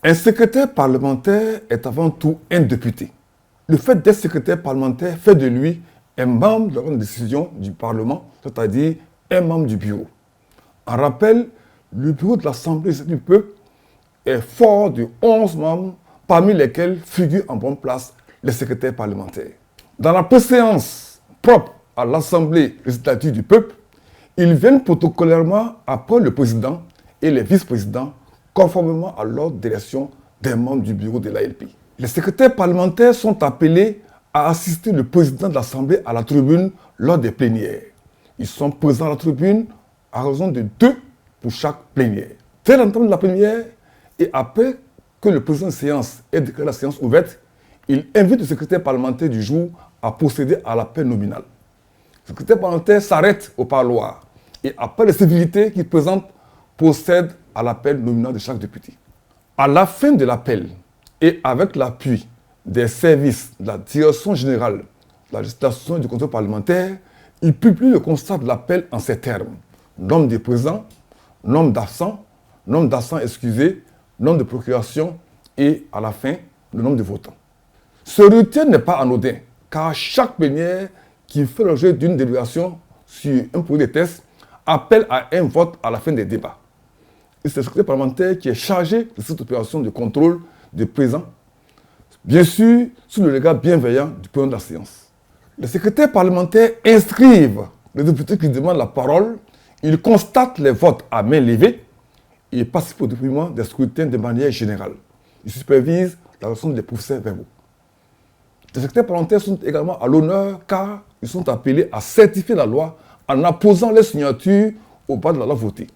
Un secrétaire parlementaire est avant tout un député. Le fait d'être secrétaire parlementaire fait de lui un membre de la grande décision du Parlement, c'est-à-dire un membre du bureau. En rappel, le bureau de l'Assemblée du peuple est fort de 11 membres, parmi lesquels figurent en bonne place les secrétaires parlementaires. Dans la préséance propre à l'Assemblée législative du peuple, ils viennent protocolairement après le président et les vice-présidents, conformément à l'ordre d'élection des membres du bureau de l'ALP. Les secrétaires parlementaires sont appelés à assister le président de l'Assemblée à la tribune lors des plénières. Ils sont présents à la tribune à raison de 2 pour chaque plénière. Dès l'entame de la plénière et après que le président de séance ait déclaré la séance ouverte, il invite le secrétaire parlementaire du jour à procéder à l'appel nominal. Le secrétaire parlementaire s'arrête au parloir et après les civilités qu'il présente, procède à l'appel nominal de chaque député. À la fin de l'appel et avec l'appui des services de la direction générale de la législation et du contrôle parlementaire, il publie le constat de l'appel en ces termes. Nombre de présents, nombre d'absents excusés, nombre de procurations et à la fin, le nombre de votants. Ce retien n'est pas anodin, car chaque plénière qui fait l'objet d'une délibération sur un projet de texte appelle à un vote à la fin des débats. Et c'est le secrétaire parlementaire qui est chargé de cette opération de contrôle de présents, bien sûr sous le regard bienveillant du président de la séance. Les secrétaires parlementaires inscrivent les députés qui demandent la parole, ils constatent les votes à main levée et participent au dépouillement des scrutins de manière générale. Ils supervisent la rédaction des procès-verbaux. Les secrétaires parlementaires sont également à l'honneur car ils sont appelés à certifier la loi en apposant les signatures au bas de la loi votée.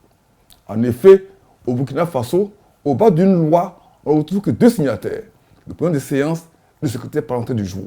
En effet, au Burkina Faso, au bas d'une loi, on ne retrouve que 2 signataires, le président de séance et le secrétaire parlementaire du jour.